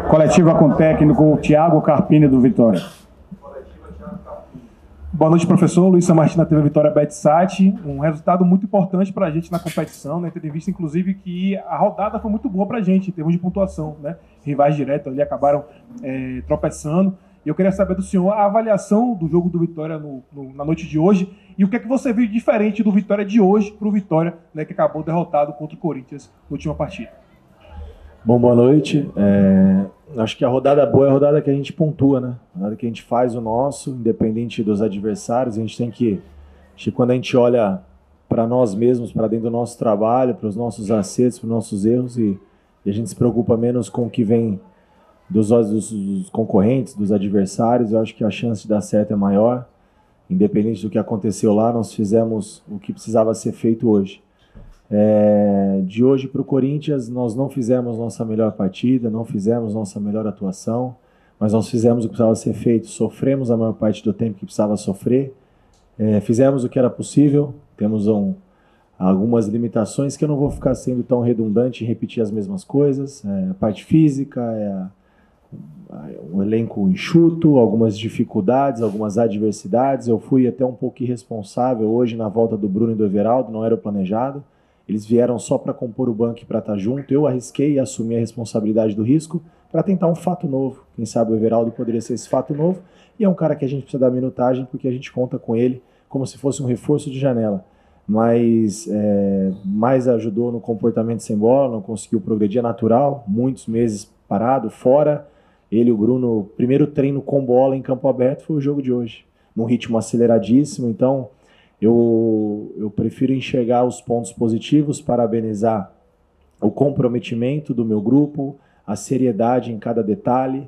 Coletiva com o técnico Thiago Carpini do Vitória. Boa noite, professor. Luiz Samartins na TV Vitória BetSat. Um resultado muito importante para a gente na competição, né? Tendo em vista, inclusive, que a rodada foi muito boa para a gente em termos de pontuação, né? Rivais diretos ali acabaram tropeçando. E eu queria saber do senhor a avaliação do jogo do Vitória na noite de hoje e o que é que você viu diferente do Vitória de hoje para o Vitória, né, que acabou derrotado contra o Corinthians na última partida. Bom, boa noite. Acho que a rodada boa é a rodada que a gente pontua, né? A rodada que a gente faz o nosso, independente dos adversários. A gente tem que quando a gente olha para nós mesmos, para dentro do nosso trabalho, para os nossos acertos, para os nossos erros, e a gente se preocupa menos com o que vem dos olhos dos concorrentes, dos adversários, eu acho que a chance de dar certo é maior. Independente do que aconteceu lá, nós fizemos o que precisava ser feito hoje. De hoje para o Corinthians, nós não fizemos nossa melhor partida, não fizemos nossa melhor atuação, mas nós fizemos o que precisava ser feito, sofremos a maior parte do tempo que precisava sofrer, fizemos o que era possível, temos algumas limitações que eu não vou ficar sendo tão redundante e repetir as mesmas coisas, a parte física, um elenco enxuto, algumas dificuldades, algumas adversidades. Eu fui até um pouco irresponsável hoje na volta do Bruno e do Everaldo, não era o planejado. Eles vieram só para compor o banco e para estar junto. Eu arrisquei e assumi a responsabilidade do risco para tentar um fato novo. Quem sabe o Everaldo poderia ser esse fato novo. E é um cara que a gente precisa dar minutagem porque a gente conta com ele como se fosse um reforço de janela. Mas mais ajudou no comportamento sem bola, não conseguiu progredir, é natural, muitos meses parado, fora. Ele e o Bruno, primeiro treino com bola em campo aberto foi o jogo de hoje, num ritmo aceleradíssimo. Então eu prefiro enxergar os pontos positivos, parabenizar o comprometimento do meu grupo, a seriedade em cada detalhe.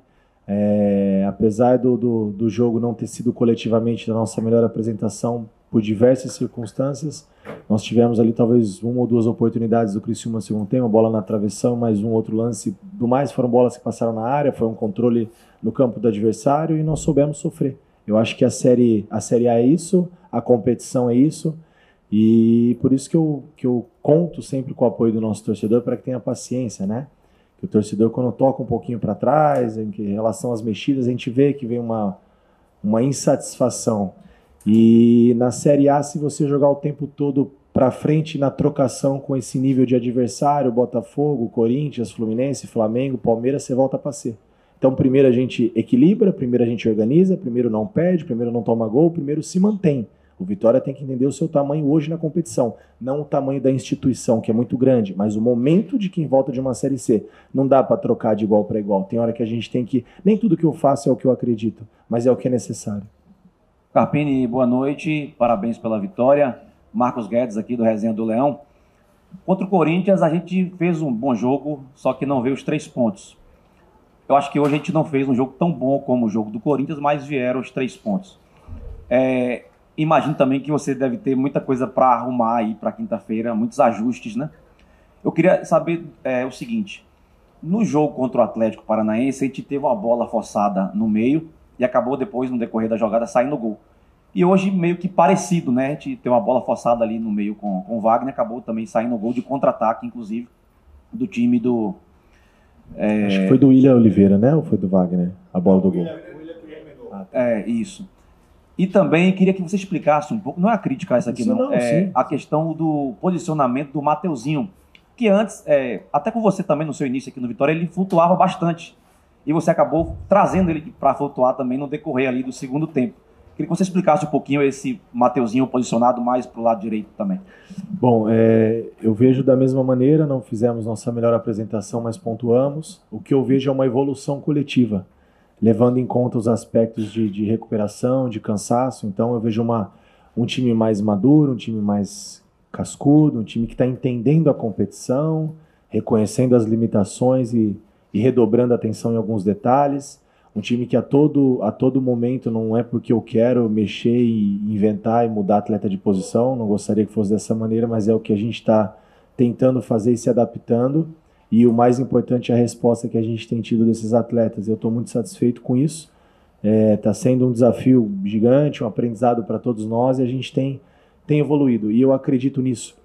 Apesar do jogo não ter sido coletivamente a nossa melhor apresentação por diversas circunstâncias, nós tivemos ali talvez uma ou duas oportunidades do Criciúma no segundo tempo, uma bola na travessão, mais um outro lance, do mais foram bolas que passaram na área, foi um controle no campo do adversário e nós soubemos sofrer. Eu acho que a Série A é isso, a competição é isso, e por isso que eu conto sempre com o apoio do nosso torcedor para que tenha paciência, né? Que o torcedor, quando toca um pouquinho para trás, em relação às mexidas, a gente vê que vem uma insatisfação. E na Série A, se você jogar o tempo todo para frente na trocação com esse nível de adversário, Botafogo, Corinthians, Fluminense, Flamengo, Palmeiras, você volta para ser. Então primeiro a gente equilibra, primeiro a gente organiza, primeiro não perde, primeiro não toma gol, primeiro se mantém. O Vitória tem que entender o seu tamanho hoje na competição, não o tamanho da instituição, que é muito grande, mas o momento de quem volta de uma Série C. Não dá para trocar de igual para igual. Tem hora que a gente tem que... Nem tudo que eu faço é o que eu acredito, mas é o que é necessário. Carpini, boa noite, parabéns pela vitória. Marcos Guedes aqui do Resenha do Leão. Contra o Corinthians a gente fez um bom jogo, só que não veio os 3 pontos. Eu acho que hoje a gente não fez um jogo tão bom como o jogo do Corinthians, mas vieram os 3 pontos. Imagino também que você deve ter muita coisa para arrumar aí para quinta-feira, muitos ajustes, né? Eu queria saber o seguinte, no jogo contra o Atlético Paranaense a gente teve uma bola forçada no meio e acabou depois, no decorrer da jogada, saindo o gol. E hoje meio que parecido, né? A gente tem uma bola forçada ali no meio com o Wagner, acabou também saindo o gol de contra-ataque, inclusive, do time do... Acho que foi do William Oliveira, né? Ou foi do Wagner, a bola do gol? Isso. E também queria que você explicasse um pouco, não é a crítica essa aqui, não, a questão do posicionamento do Mateuzinho, que antes, até com você também no seu início aqui no Vitória, ele flutuava bastante. E você acabou trazendo ele para flutuar também no decorrer ali do segundo tempo. Queria que você explicasse um pouquinho esse Mateuzinho posicionado mais para o lado direito também. Bom, eu vejo da mesma maneira, não fizemos nossa melhor apresentação, mas pontuamos. O que eu vejo é uma evolução coletiva, levando em conta os aspectos de recuperação, de cansaço. Então eu vejo um time mais maduro, um time mais cascudo, um time que está entendendo a competição, reconhecendo as limitações e redobrando a atenção em alguns detalhes. Um time que a todo momento, não é porque eu quero mexer e inventar e mudar atleta de posição, não gostaria que fosse dessa maneira, mas é o que a gente está tentando fazer e se adaptando. E o mais importante é a resposta que a gente tem tido desses atletas. Eu estou muito satisfeito com isso. Está sendo um desafio gigante, um aprendizado para todos nós, e a gente tem evoluído. E eu acredito nisso.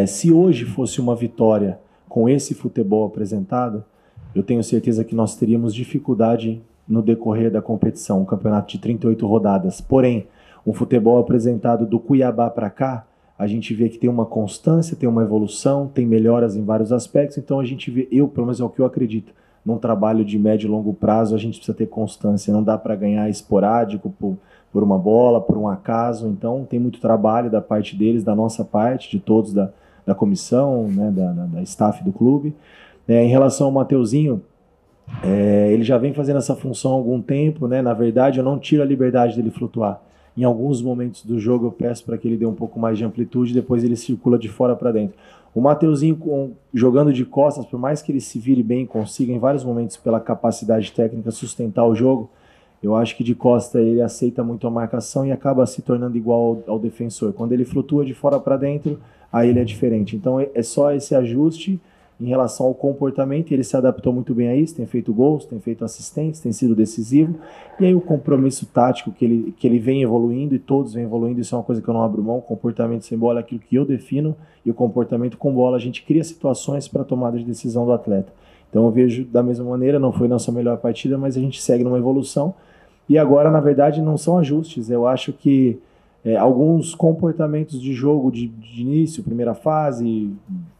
Se hoje fosse uma vitória com esse futebol apresentado, eu tenho certeza que nós teríamos dificuldade no decorrer da competição, um campeonato de 38 rodadas. Porém, o futebol apresentado do Cuiabá para cá, a gente vê que tem uma constância, tem uma evolução, tem melhoras em vários aspectos, então a gente vê, pelo menos é o que eu acredito, num trabalho de médio e longo prazo a gente precisa ter constância, não dá para ganhar esporádico por uma bola, por um acaso, então tem muito trabalho da parte deles, da nossa parte, de todos da comissão, né, da staff do clube. Em relação ao Mateuzinho, ele já vem fazendo essa função há algum tempo, né? Na verdade eu não tiro a liberdade dele flutuar. Em alguns momentos do jogo eu peço para que ele dê um pouco mais de amplitude, depois ele circula de fora para dentro. O Mateuzinho jogando de costas, por mais que ele se vire bem, consiga em vários momentos pela capacidade técnica sustentar o jogo, eu acho que de costa ele aceita muito a marcação e acaba se tornando igual ao defensor. Quando ele flutua de fora para dentro, aí ele é diferente. Então é só esse ajuste em relação ao comportamento, ele se adaptou muito bem a isso, tem feito gols, tem feito assistências, tem sido decisivo, e aí o compromisso tático que ele vem evoluindo, e todos vêm evoluindo, isso é uma coisa que eu não abro mão, o comportamento sem bola é aquilo que eu defino, e o comportamento com bola, a gente cria situações para a tomada de decisão do atleta. Então eu vejo da mesma maneira, não foi nossa melhor partida, mas a gente segue numa evolução, e agora, na verdade, não são ajustes, eu acho que alguns comportamentos de jogo de início, primeira fase,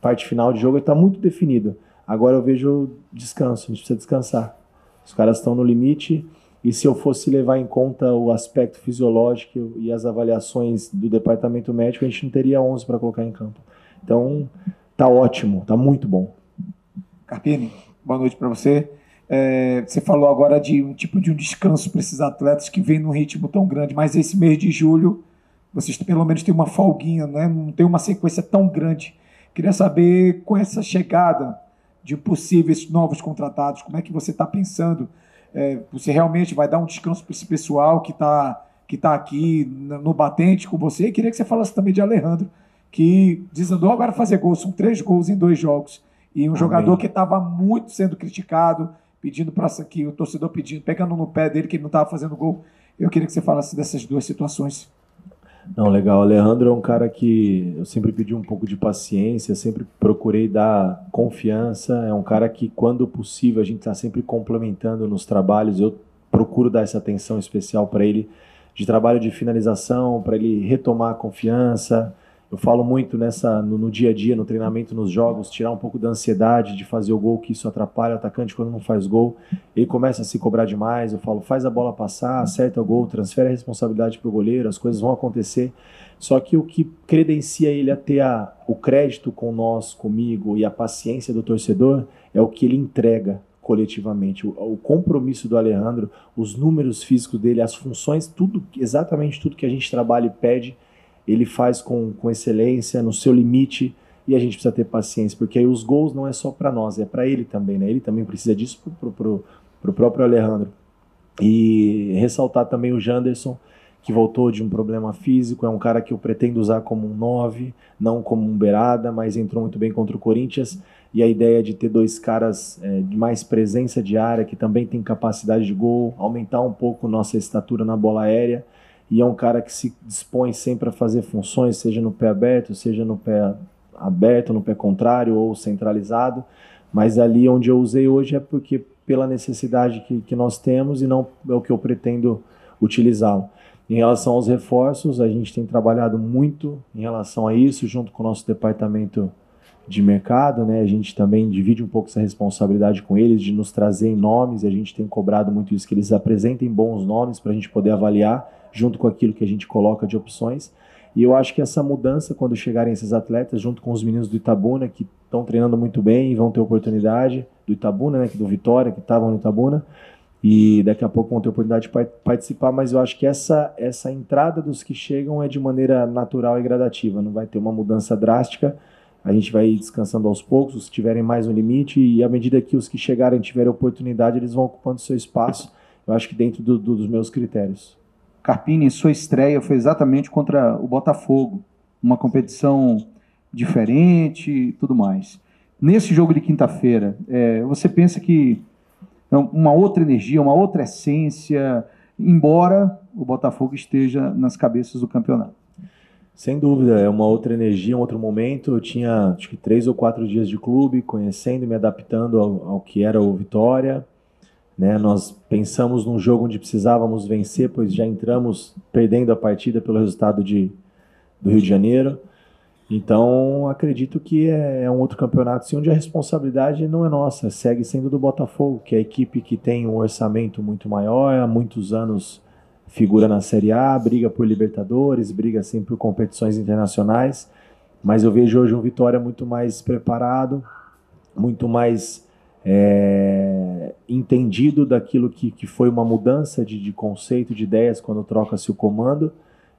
parte final de jogo, está muito definido. Agora eu vejo descanso, a gente precisa descansar. Os caras estão no limite e se eu fosse levar em conta o aspecto fisiológico e as avaliações do departamento médico, a gente não teria 11 para colocar em campo. Então, tá ótimo, tá muito bom. Carpini, boa noite para você. Você falou agora de um tipo de um descanso para esses atletas que vêm num ritmo tão grande, mas esse mês de julho vocês pelo menos têm uma folguinha, né? Não tem uma sequência tão grande. Queria saber, com essa chegada de possíveis novos contratados, como é que você está pensando? Você realmente vai dar um descanso para esse pessoal que tá aqui no batente com você? E queria que você falasse também de Alejandro, que desandou agora a fazer gols. São 3 gols em 2 jogos. E um jogador que estava muito sendo criticado, pedindo para que o torcedor pegando no pé dele que ele não estava fazendo gol. Eu queria que você falasse dessas 2 situações. Não, legal. O Alejandro é um cara que eu sempre pedi um pouco de paciência, sempre procurei dar confiança. É um cara que, quando possível, a gente está sempre complementando nos trabalhos. Eu procuro dar essa atenção especial para ele, de trabalho de finalização, para ele retomar a confiança. Eu falo muito no dia a dia, no treinamento, nos jogos, tirar um pouco da ansiedade de fazer o gol, que isso atrapalha o atacante quando não faz gol. Ele começa a se cobrar demais, eu falo, faz a bola passar, acerta o gol, transfere a responsabilidade para o goleiro, as coisas vão acontecer. Só que o que credencia ele a ter o crédito com nós, comigo, e a paciência do torcedor, é o que ele entrega coletivamente. O compromisso do Alejandro, os números físicos dele, as funções, exatamente tudo que a gente trabalha e pede, ele faz com excelência, no seu limite, e a gente precisa ter paciência, porque aí os gols não é só para nós, é para ele também, né? Ele também precisa disso pro próprio Alejandro. E ressaltar também o Janderson, que voltou de um problema físico, é um cara que eu pretendo usar como um 9, não como um beirada, mas entrou muito bem contra o Corinthians, e a ideia de ter 2 caras de mais presença de área, que também tem capacidade de gol, aumentar um pouco nossa estatura na bola aérea, e é um cara que se dispõe sempre a fazer funções, seja no pé aberto, seja no pé aberto, no pé contrário ou centralizado, mas ali onde eu usei hoje é porque pela necessidade que nós temos e não é o que eu pretendo utilizá-lo. Em relação aos reforços, a gente tem trabalhado muito em relação a isso, junto com o nosso departamento de mercado, né? A gente também divide um pouco essa responsabilidade com eles, de nos trazer nomes, e a gente tem cobrado muito isso, que eles apresentem bons nomes para a gente poder avaliar, junto com aquilo que a gente coloca de opções. E eu acho que essa mudança, quando chegarem esses atletas, junto com os meninos do Itabuna, que estão treinando muito bem e vão ter oportunidade, do Itabuna, né, do Vitória, que estavam no Itabuna, e daqui a pouco vão ter oportunidade de participar, mas eu acho que essa entrada dos que chegam é de maneira natural e gradativa, não vai ter uma mudança drástica, a gente vai descansando aos poucos, os que tiverem mais um limite, e à medida que os que chegarem tiverem oportunidade, eles vão ocupando seu espaço, eu acho que dentro dos meus critérios. Carpini, sua estreia foi exatamente contra o Botafogo, uma competição diferente e tudo mais. Nesse jogo de quinta-feira, você pensa que é uma outra energia, uma outra essência, embora o Botafogo esteja nas cabeças do campeonato? Sem dúvida, é uma outra energia, um outro momento. Eu tinha, acho que 3 ou 4 dias de clube, conhecendo e me adaptando ao que era o Vitória. Né? Nós pensamos num jogo onde precisávamos vencer, pois já entramos perdendo a partida pelo resultado do Rio de Janeiro. Então, acredito que é um outro campeonato, sim, onde a responsabilidade não é nossa, segue sendo do Botafogo, que é a equipe que tem um orçamento muito maior, há muitos anos figura na Série A, briga por Libertadores, briga sempre por competições internacionais, mas eu vejo hoje um Vitória muito mais preparado, muito mais entendido daquilo que foi uma mudança de conceito, de ideias, quando troca-se o comando.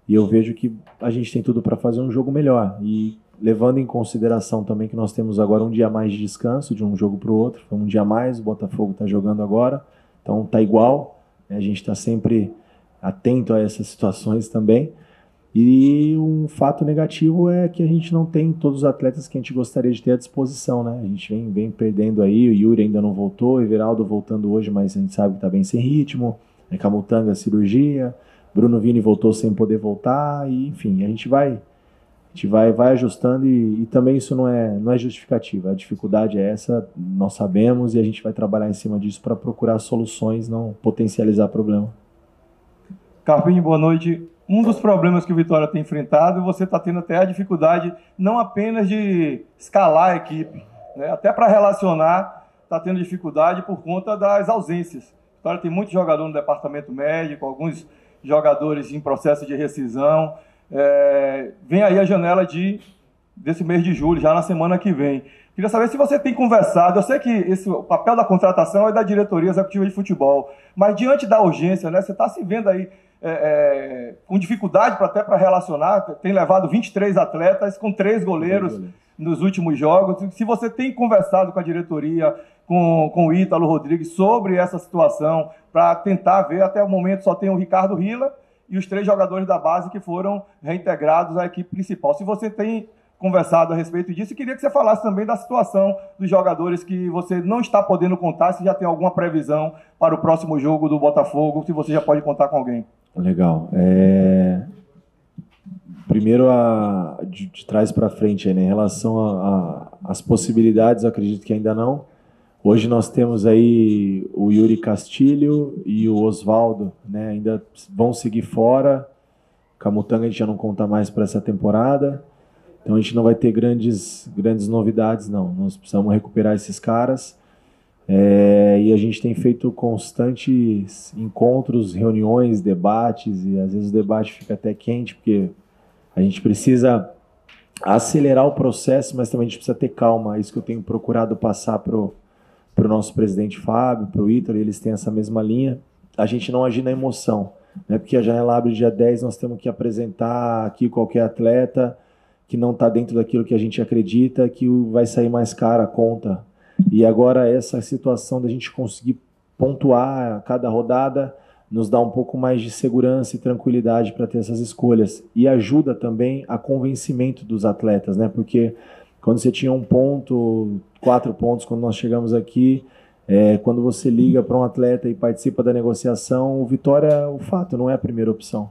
E eu vejo que a gente tem tudo para fazer um jogo melhor. E levando em consideração também que nós temos agora um dia a mais de descanso de um jogo para o outro. Foi um dia a mais, o Botafogo está jogando agora. Então está igual. A gente está sempre atento a essas situações também. E um fato negativo é que a gente não tem todos os atletas que a gente gostaria de ter à disposição, né? A gente vem perdendo aí. O Yuri ainda não voltou, o Everaldo voltando hoje, mas a gente sabe que está bem sem ritmo. Camutanga, cirurgia. Bruno Vini voltou sem poder voltar, e enfim, a gente vai ajustando e também isso não é justificativa. A dificuldade é essa, nós sabemos, e a gente vai trabalhar em cima disso para procurar soluções, não potencializar problema. Carpini, boa noite. Um dos problemas que o Vitória tem enfrentado, você está tendo até a dificuldade não apenas de escalar a equipe, né? Até para relacionar, está tendo dificuldade por conta das ausências. A Vitória tem muito jogador no departamento médico, alguns jogadores em processo de rescisão. Vem aí a janela desse mês de julho, já na semana que vem. Queria saber se você tem conversado. Eu sei que o papel da contratação é da diretoria executiva de futebol, mas diante da urgência, né, você está se vendo aí com dificuldade até para relacionar. Tem levado 23 atletas com 3 goleiros nos últimos jogos. Se você tem conversado com a diretoria, com o Ítalo Rodrigues sobre essa situação, para tentar ver, até o momento só tem o Ricardo Rila e os 3 jogadores da base que foram reintegrados à equipe principal. Se você tem conversado a respeito disso, e queria que você falasse também da situação dos jogadores que você não está podendo contar, se já tem alguma previsão para o próximo jogo do Botafogo, se você já pode contar com alguém. Legal. Primeiro, de trás para frente, né, em relação às possibilidades, eu acredito que ainda não. Hoje nós temos aí o Yuri Castilho e o Osvaldo, né, ainda vão seguir fora. Camutanga a gente já não conta mais para essa temporada. Então a gente não vai ter grandes novidades, não. Nós precisamos recuperar esses caras. E a gente tem feito constantes encontros, reuniões, debates, e às vezes o debate fica até quente, porque a gente precisa acelerar o processo, mas também a gente precisa ter calma. É isso que eu tenho procurado passar para o nosso presidente Fábio, para o Ítalo, e eles têm essa mesma linha. A gente não agir na emoção, né? Porque a janela abre dia 10, nós temos que apresentar aqui qualquer atleta que não está dentro daquilo que a gente acredita, que vai sair mais cara a conta. E agora essa situação da gente conseguir pontuar a cada rodada nos dá um pouco mais de segurança e tranquilidade para ter essas escolhas. E ajuda também a convencimento dos atletas, né? Porque quando você tinha 1 ponto, 4 pontos, quando nós chegamos aqui, quando você liga para um atleta e participa da negociação, o Vitória, o fato, não é a primeira opção,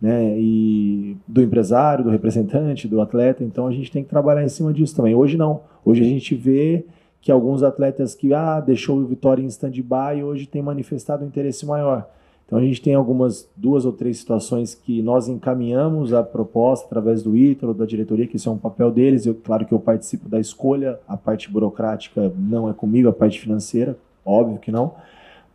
né? E do empresário, do representante, do atleta. Então a gente tem que trabalhar em cima disso também. Hoje não. Hoje a gente vê que alguns atletas que deixou o Vitória em stand-by hoje tem manifestado um interesse maior. Então a gente tem algumas 2 ou 3 situações que nós encaminhamos a proposta através do Ítalo, da diretoria, que isso é um papel deles. Claro que eu participo da escolha, a parte burocrática não é comigo, a parte financeira, óbvio que não,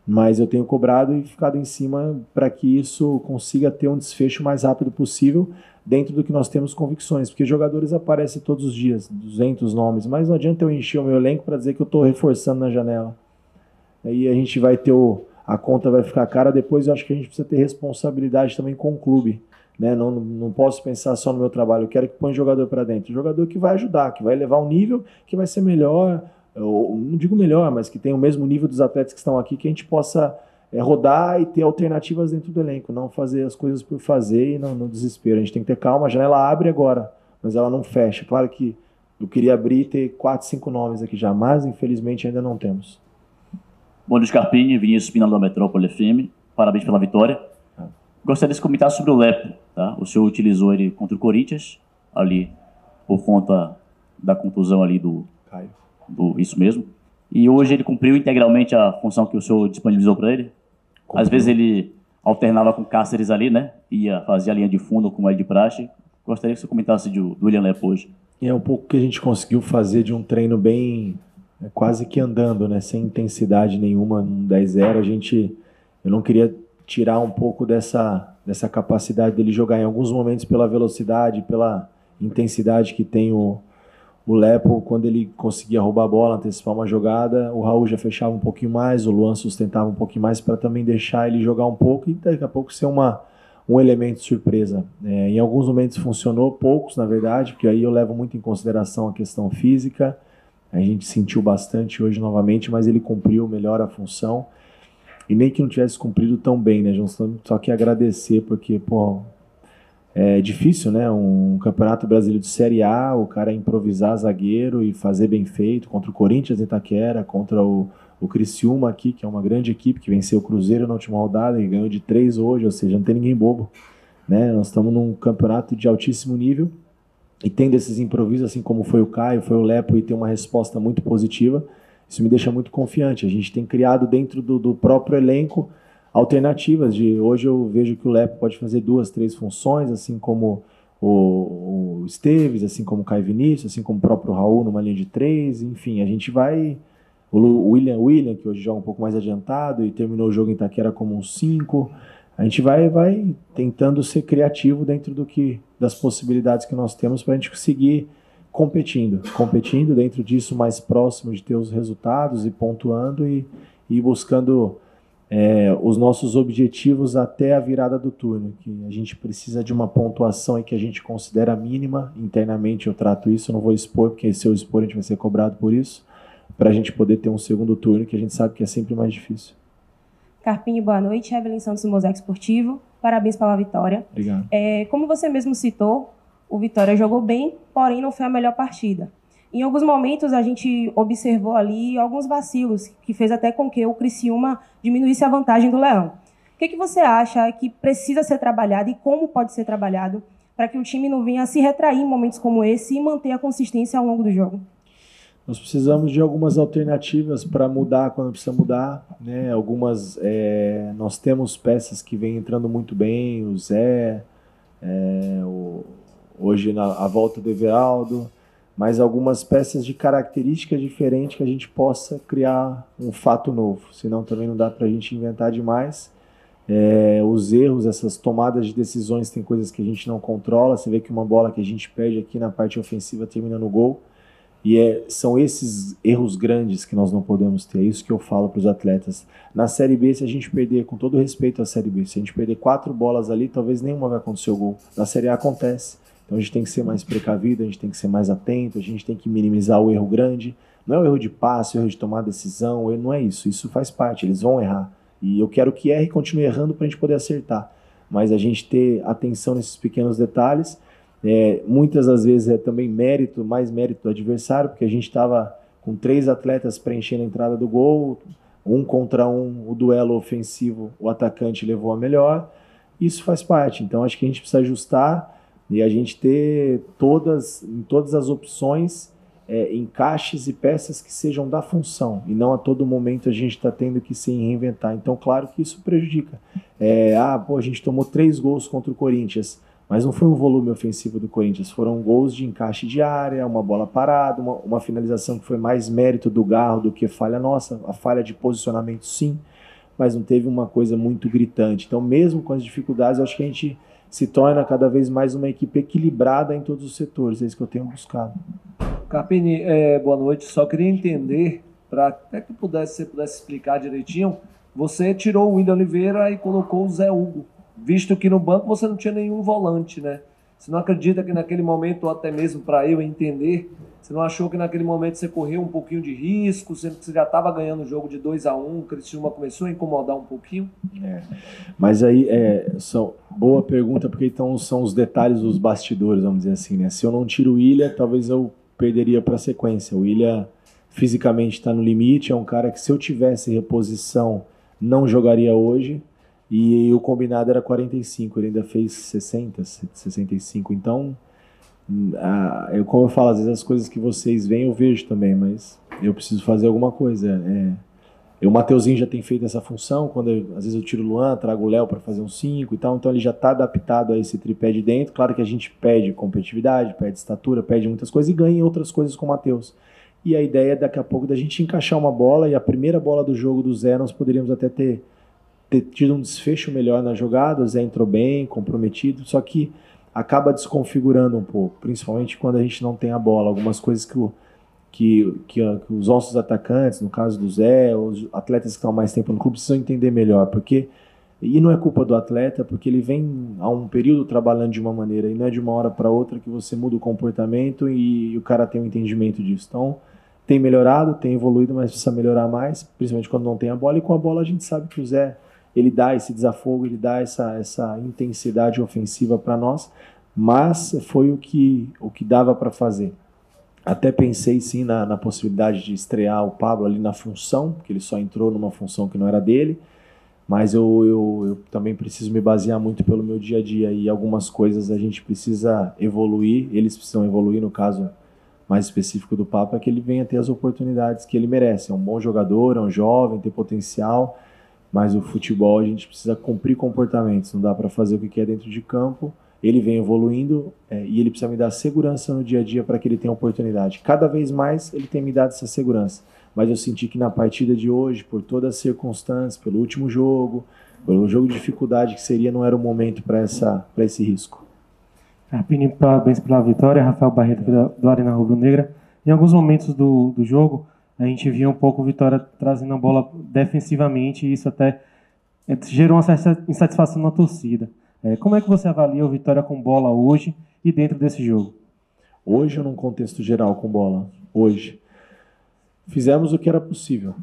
mas eu tenho cobrado e ficado em cima para que isso consiga ter um desfecho o mais rápido possível dentro do que nós temos convicções, porque jogadores aparecem todos os dias, 200 nomes, mas não adianta eu encher o meu elenco para dizer que eu estou reforçando na janela. Aí a gente vai ter a conta vai ficar cara. Depois eu acho que a gente precisa ter responsabilidade também com o clube, né? Não posso pensar só no meu trabalho, eu quero que põe jogador para dentro, jogador que vai ajudar, que vai levar um nível que vai ser melhor, eu não digo melhor, mas que tenha o mesmo nível dos atletas que estão aqui, que a gente possa rodar e ter alternativas dentro do elenco, não fazer as coisas por fazer e no desespero. A gente tem que ter calma, a janela abre agora, mas ela não fecha. Claro que eu queria abrir e ter 4, 5 nomes aqui já, mas infelizmente ainda não temos. Bom dia, Carpini, Vinícius Spinelli da Metrópole FM, parabéns pela vitória. Gostaria de comentar sobre o Lepo. tá? O senhor utilizou ele contra o Corinthians, ali, por conta da contusão ali do Caio. Isso mesmo. E hoje ele cumpriu integralmente a função que o senhor disponibilizou para ele? Cumpriu. Às vezes ele alternava com Cáceres ali, né? Fazia a linha de fundo como é de praxe. Gostaria que você comentasse do William Lepo hoje. E é um pouco que a gente conseguiu fazer de um treino bem, quase que andando, né? Sem intensidade nenhuma, num 10-0. Eu não queria tirar um pouco dessa capacidade dele jogar em alguns momentos pela velocidade, pela intensidade que tem o Lepo. Quando ele conseguia roubar a bola, antecipar uma jogada, o Raul já fechava um pouquinho mais, o Luan sustentava um pouquinho mais para também deixar ele jogar um pouco e daqui a pouco ser um elemento surpresa. Em alguns momentos funcionou, poucos na verdade, porque aí eu levo muito em consideração a questão física. A gente sentiu bastante hoje novamente, mas ele cumpriu melhor a função. E nem que não tivesse cumprido tão bem, né, João? Só que agradecer, porque, pô, é difícil, né? Um campeonato brasileiro de Série A, o cara improvisar zagueiro e fazer bem feito contra o Corinthians em Itaquera, contra o Criciúma aqui, que é uma grande equipe que venceu o Cruzeiro na última rodada e ganhou de 3 hoje, ou seja, não tem ninguém bobo, né? Nós estamos num campeonato de altíssimo nível e tendo esses improvisos, assim como foi o Caio, foi o Lepo, e ter uma resposta muito positiva, isso me deixa muito confiante. A gente tem criado dentro do próprio elenco alternativas. Hoje eu vejo que o Lepo pode fazer 2, 3 funções, assim como o Esteves, assim como o Caio Vinícius, assim como o próprio Raul numa linha de 3, enfim, a gente vai... O William, que hoje joga um pouco mais adiantado e terminou o jogo em Itaquera como um 5. A gente vai tentando ser criativo dentro das possibilidades que nós temos para a gente conseguir competindo dentro disso, mais próximo de ter os resultados e pontuando e buscando os nossos objetivos até a virada do turno, que a gente precisa de uma pontuação que a gente considera mínima. Internamente eu trato isso, eu não vou expor, porque se eu expor a gente vai ser cobrado por isso, para a gente poder ter um segundo turno, que a gente sabe que é sempre mais difícil. Carpini, boa noite. Evelyn Santos do Mosaico Esportivo. Parabéns pela vitória. Obrigado. Como você mesmo citou, o Vitória jogou bem, porém não foi a melhor partida. Em alguns momentos a gente observou ali alguns vacilos, que fez até com que o Criciúma diminuísse a vantagem do Leão. O que você acha que precisa ser trabalhado e como pode ser trabalhado para que o time não venha a se retrair em momentos como esse e manter a consistência ao longo do jogo? Nós precisamos de algumas alternativas para mudar quando precisa mudar, né? Nós temos peças que vêm entrando muito bem, o Zé, hoje a volta do Everaldo, mas algumas peças de característica diferente que a gente possa criar um fato novo, senão também não dá para a gente inventar demais. Os erros, essas tomadas de decisões, tem coisas que a gente não controla. Você vê que uma bola que a gente perde aqui na parte ofensiva termina no gol. E são esses erros grandes que nós não podemos ter. É isso que eu falo para os atletas. Na Série B, se a gente perder, com todo respeito à Série B, se a gente perder 4 bolas ali, talvez nenhuma vai acontecer o gol. Na Série A acontece. Então a gente tem que ser mais precavido, a gente tem que ser mais atento, a gente tem que minimizar o erro grande. Não é o erro de passe, o erro de tomar decisão, não é isso. Isso faz parte, eles vão errar. E eu quero que erre e continue errando para a gente poder acertar. Mas a gente ter atenção nesses pequenos detalhes. Muitas das vezes é também mais mérito do adversário, porque a gente estava com 3 atletas preenchendo a entrada do gol, 1 contra 1, o duelo ofensivo, o atacante levou a melhor. Isso faz parte. Então acho que a gente precisa ajustar e a gente ter em todas as opções encaixes e peças que sejam da função, e não a todo momento a gente está tendo que se reinventar. Então claro que isso prejudica. A gente tomou 3 gols contra o Corinthians, mas não foi um volume ofensivo do Corinthians, foram gols de encaixe de área, uma bola parada, uma finalização que foi mais mérito do Garro do que falha nossa, a falha de posicionamento sim, mas não teve uma coisa muito gritante. Então mesmo com as dificuldades, eu acho que a gente se torna cada vez mais uma equipe equilibrada em todos os setores, é isso que eu tenho buscado. Carpini, boa noite, só queria entender, para até que você pudesse explicar direitinho, você tirou o William Oliveira e colocou o Zé Hugo, visto que no banco você não tinha nenhum volante, né? Você não acredita que naquele momento, ou até mesmo para eu entender, você não achou que naquele momento você correu um pouquinho de risco, sendo que você já estava ganhando o jogo de 2-1, o Criciúma começou a incomodar um pouquinho? Mas aí, boa pergunta, porque então são os detalhes dos bastidores, vamos dizer assim, né? Se eu não tiro o William, talvez eu perderia para a sequência. O William fisicamente está no limite, é um cara que se eu tivesse reposição não jogaria hoje. e o combinado era 45, ele ainda fez 60, 65, então, como eu falo, às vezes as coisas que vocês veem eu vejo também, mas eu preciso fazer alguma coisa. O Mateuzinho já tem feito essa função, às vezes eu tiro o Luan, trago o Léo para fazer um 5 e tal, então ele já está adaptado a esse tripé de dentro. Claro que a gente pede competitividade, pede estatura, pede muitas coisas e ganha outras coisas com o Matheus. E a ideia é daqui a pouco da gente encaixar uma bola, e a primeira bola do jogo do Zé nós poderíamos até ter tido um desfecho melhor na jogada. O Zé entrou bem, comprometido, só que acaba desconfigurando um pouco, principalmente quando a gente não tem a bola. Algumas coisas que os nossos atacantes, no caso do Zé, os atletas que estão há mais tempo no clube, precisam entender melhor, e não é culpa do atleta, porque ele vem há um período trabalhando de uma maneira, e não é de uma hora para outra que você muda o comportamento e o cara tem um entendimento disso. Então, tem melhorado, tem evoluído, mas precisa melhorar mais, principalmente quando não tem a bola, e com a bola a gente sabe que o Zé, ele dá esse desafogo, ele dá essa intensidade ofensiva para nós, mas foi o que dava para fazer. Até pensei sim na possibilidade de estrear o Pablo ali na função, porque ele só entrou numa função que não era dele, mas eu também preciso me basear muito pelo meu dia a dia, e algumas coisas a gente precisa evoluir, eles precisam evoluir. No caso mais específico do Pablo, é que ele venha ter as oportunidades que ele merece. É um bom jogador, é um jovem, tem potencial, mas o futebol a gente precisa cumprir comportamentos, não dá para fazer o que quer dentro de campo. Ele vem evoluindo e ele precisa me dar segurança no dia a dia para que ele tenha oportunidade. Cada vez mais ele tem me dado essa segurança. Mas eu senti que na partida de hoje, por todas as circunstâncias, pelo último jogo, pelo jogo de dificuldade que seria, não era o momento para esse risco. Carpini, parabéns pela vitória. Rafael Barreto, do Arena Rubro Negra. Em alguns momentos do jogo, a gente via um pouco o Vitória trazendo a bola defensivamente, e isso até gerou uma certa insatisfação na torcida. Como é que você avalia o Vitória com bola hoje e dentro desse jogo? Hoje, num contexto geral com bola, hoje, fizemos o que era possível.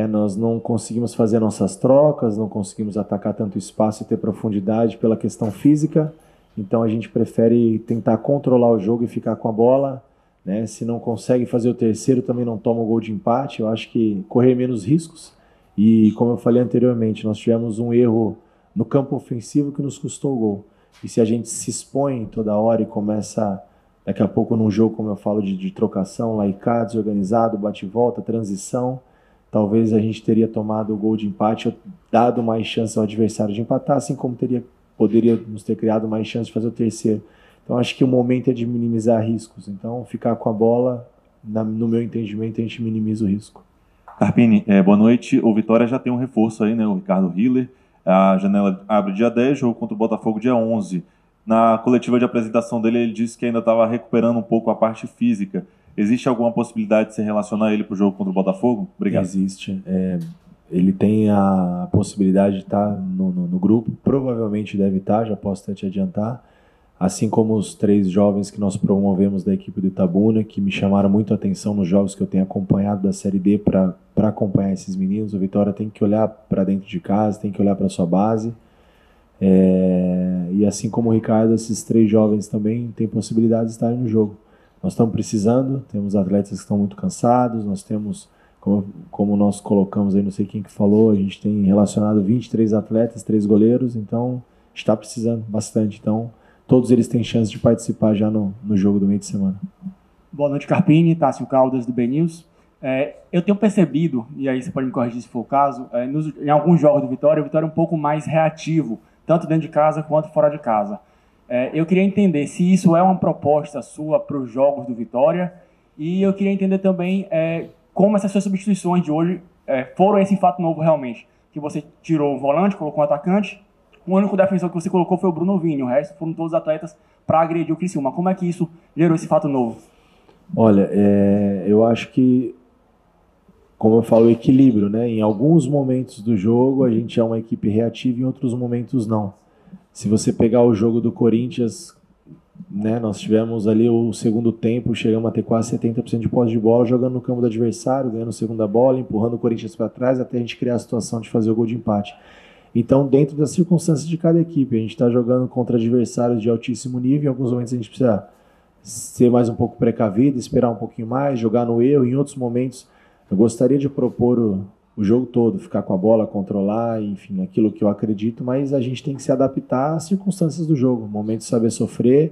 Nós não conseguimos fazer nossas trocas, não conseguimos atacar tanto espaço e ter profundidade pela questão física, então a gente prefere tentar controlar o jogo e ficar com a bola. Se não consegue fazer o terceiro, também não toma o gol de empate. Eu acho que correr menos riscos, e como eu falei anteriormente, nós tivemos um erro no campo ofensivo que nos custou o gol. E se a gente se expõe toda hora e começa, daqui a pouco num jogo, como eu falo, de trocação, lá e cá, desorganizado, bate e volta, transição, talvez a gente teria tomado o gol de empate, dado mais chance ao adversário de empatar, assim como poderia nos ter criado mais chance de fazer o terceiro. Então acho que o momento é de minimizar riscos. Então ficar com a bola, no meu entendimento, a gente minimiza o risco. Carpini, boa noite. O Vitória já tem um reforço aí, né? O Ricardo Hiller. A janela abre dia 10, jogo contra o Botafogo dia 11. Na coletiva de apresentação dele, ele disse que ainda estava recuperando um pouco a parte física. Existe alguma possibilidade de se relacionar ele para o jogo contra o Botafogo? Obrigado. Existe. Ele tem a possibilidade de estar no grupo, provavelmente deve estar, já posso até te adiantar. Assim como os 3 jovens que nós promovemos da equipe do Itabuna, que me chamaram muito a atenção nos jogos que eu tenho acompanhado da Série D para acompanhar esses meninos. O Vitória tem que olhar para dentro de casa, tem que olhar para a sua base. E assim como o Ricardo, esses 3 jovens também têm possibilidade de estarem no jogo. Nós estamos precisando, temos atletas que estão muito cansados, nós temos, como nós colocamos aí, não sei quem que falou, a gente tem relacionado 23 atletas, 3 goleiros, então está precisando bastante. Então, todos eles têm chance de participar já no jogo do meio de semana. Boa noite, Carpini. Tássio Caldas, do BNews. Eu tenho percebido, e aí você pode me corrigir se for o caso, em alguns jogos do Vitória, o Vitória é um pouco mais reativo, tanto dentro de casa quanto fora de casa. Eu queria entender se isso é uma proposta sua para os jogos do Vitória, e eu queria entender também como essas suas substituições de hoje foram esse fato novo realmente, que você tirou o volante, colocou um atacante. O único defensor que você colocou foi o Bruno Vini, o resto foram todos atletas para agredir o Criciúma. Como é que isso gerou esse fato novo? Olha, eu acho que, como eu falo, o equilíbrio, né? Em alguns momentos do jogo a gente é uma equipe reativa, em outros momentos não. Se você pegar o jogo do Corinthians, né, nós tivemos ali o segundo tempo, chegamos a ter quase 70% de posse de bola, jogando no campo do adversário, ganhando segunda bola, empurrando o Corinthians para trás, até a gente criar a situação de fazer o gol de empate. Então, dentro das circunstâncias de cada equipe, a gente está jogando contra adversários de altíssimo nível. Em alguns momentos a gente precisa ser mais um pouco precavido, esperar um pouquinho mais, jogar no erro. Em outros momentos, eu gostaria de propor o o jogo todo, ficar com a bola, controlar, enfim, aquilo que eu acredito, mas a gente tem que se adaptar às circunstâncias do jogo, momento de saber sofrer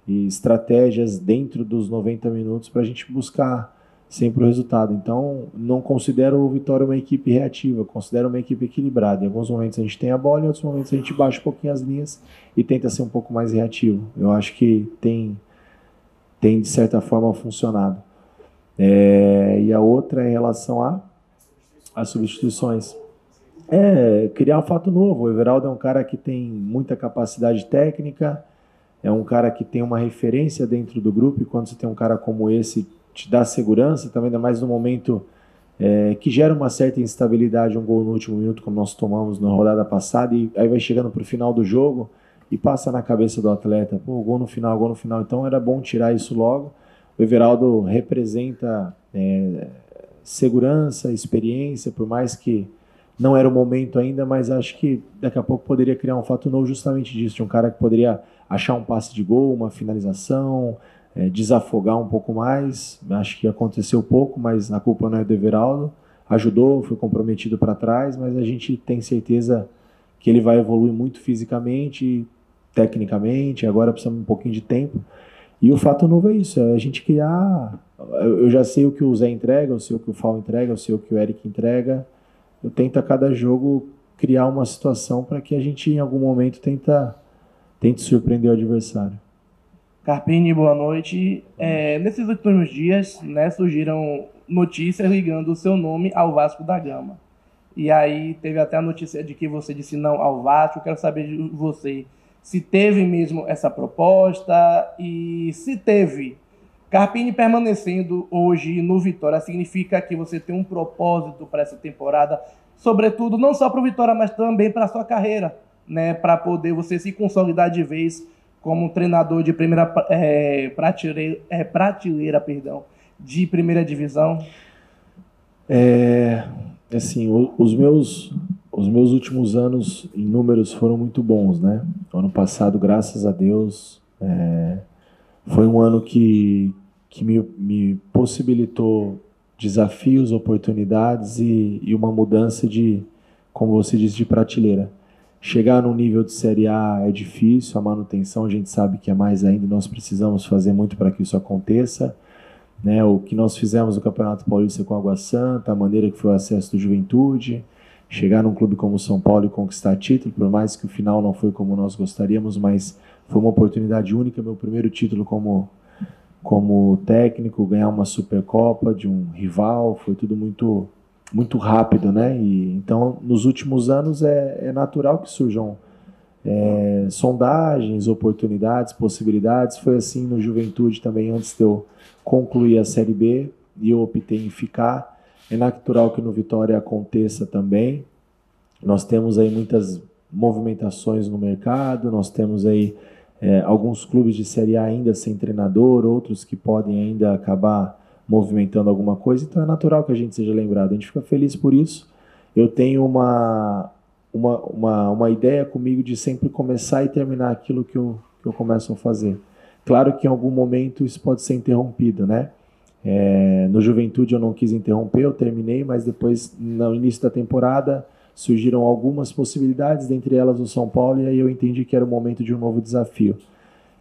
e estratégias dentro dos 90 minutos para a gente buscar sempre o resultado. Então, não considero o Vitória uma equipe reativa, considero uma equipe equilibrada. Em alguns momentos a gente tem a bola, em outros momentos a gente baixa um pouquinho as linhas e tenta ser um pouco mais reativo. Eu acho que tem de certa forma funcionado. E a outra é em relação às substituições. Criar um fato novo. O Everaldo é um cara que tem muita capacidade técnica, é um cara que tem uma referência dentro do grupo, e quando você tem um cara como esse, te dá segurança, também ainda mais no momento que gera uma certa instabilidade, um gol no último minuto, como nós tomamos na rodada passada, e aí vai chegando para o final do jogo e passa na cabeça do atleta, gol no final, gol no final. Então era bom tirar isso logo. O Everaldo representa segurança, experiência, por mais que não era o momento ainda, mas acho que daqui a pouco poderia criar um fato novo justamente disso, de um cara que poderia achar um passe de gol, uma finalização, desafogar um pouco mais. Acho que aconteceu pouco, mas a culpa não é do Everaldo. Ajudou, foi comprometido para trás, mas a gente tem certeza que ele vai evoluir muito fisicamente, tecnicamente, agora precisamos de um pouquinho de tempo. E o fato novo é isso, é a gente criar... Eu já sei o que o Zé entrega, eu sei o que o Fal entrega, eu sei o que o Eric entrega. Eu tento a cada jogo criar uma situação para que a gente, em algum momento, tente surpreender o adversário. Carpini, boa noite. Nesses últimos dias, né, surgiram notícias ligando o seu nome ao Vasco da Gama. E aí teve até a notícia de que você disse não ao Vasco. Eu quero saber de você se teve mesmo essa proposta e se teve. Carpini permanecendo hoje no Vitória significa que você tem um propósito para essa temporada, sobretudo não só para o Vitória, mas também para a sua carreira, né, para poder você se consolidar de vez como um treinador de primeira prateleira, de primeira divisão? Assim, os meus últimos anos em números foram muito bons, né? Ano passado, graças a Deus, foi um ano que me possibilitou desafios, oportunidades e uma mudança de, como você disse, de prateleira. Chegar no nível de Série A é difícil, a manutenção a gente sabe que é mais ainda, nós precisamos fazer muito para que isso aconteça. Né? O que nós fizemos no Campeonato Paulista com a Água Santa, a maneira que foi o acesso do Juventude, chegar num clube como o São Paulo e conquistar título, por mais que o final não foi como nós gostaríamos, mas foi uma oportunidade única, meu primeiro título como técnico, ganhar uma Supercopa de um rival, foi tudo muito, muito rápido, né? E, então, nos últimos anos é natural que surjam sondagens, oportunidades, possibilidades. Foi assim no Juventude também, antes de eu concluir a Série B, e eu optei em ficar. É natural que no Vitória aconteça também. Nós temos aí muitas movimentações no mercado, nós temos aí alguns clubes de Série A ainda sem treinador, outros que podem ainda acabar movimentando alguma coisa, então é natural que a gente seja lembrado. A gente fica feliz por isso. Eu tenho uma ideia comigo de sempre começar e terminar aquilo que eu começo a fazer. Claro que em algum momento isso pode ser interrompido, né? No Juventude eu não quis interromper, eu terminei, mas depois, no início da temporada, surgiram algumas possibilidades, dentre elas o São Paulo, e aí eu entendi que era o momento de um novo desafio.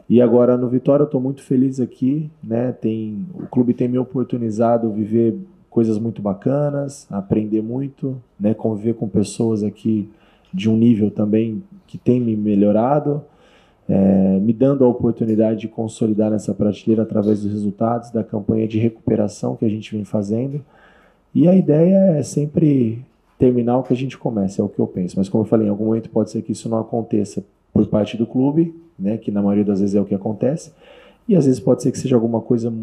E agora no Vitória eu estou muito feliz aqui, né? O clube tem me oportunizado viver coisas muito bacanas, aprender muito, né? Conviver com pessoas aqui de um nível também que tem me melhorado, me dando a oportunidade de consolidar nessa prateleira através dos resultados da campanha de recuperação que a gente vem fazendo. E a ideia é sempre terminar o que a gente começa, é o que eu penso. Mas como eu falei, em algum momento pode ser que isso não aconteça por parte do clube, né, que na maioria das vezes é o que acontece, e às vezes pode ser que seja alguma coisa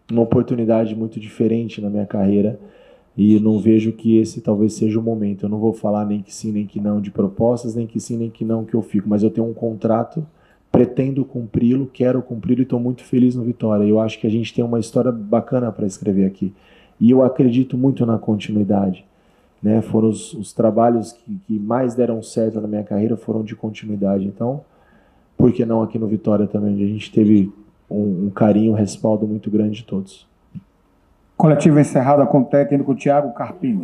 uma oportunidade muito diferente na minha carreira, e não vejo que esse talvez seja o momento. Eu não vou falar nem que sim, nem que não de propostas, nem que sim, nem que não que eu fico, mas eu tenho um contrato, pretendo cumpri-lo, quero cumpri-lo e estou muito feliz no Vitória. Eu acho que a gente tem uma história bacana para escrever aqui, e eu acredito muito na continuidade. Né, foram os trabalhos que mais deram certo na minha carreira foram de continuidade. Então, por que não aqui no Vitória também, onde a gente teve um carinho, um respaldo muito grande de todos. Coletiva encerrada com o técnico Thiago Carpini.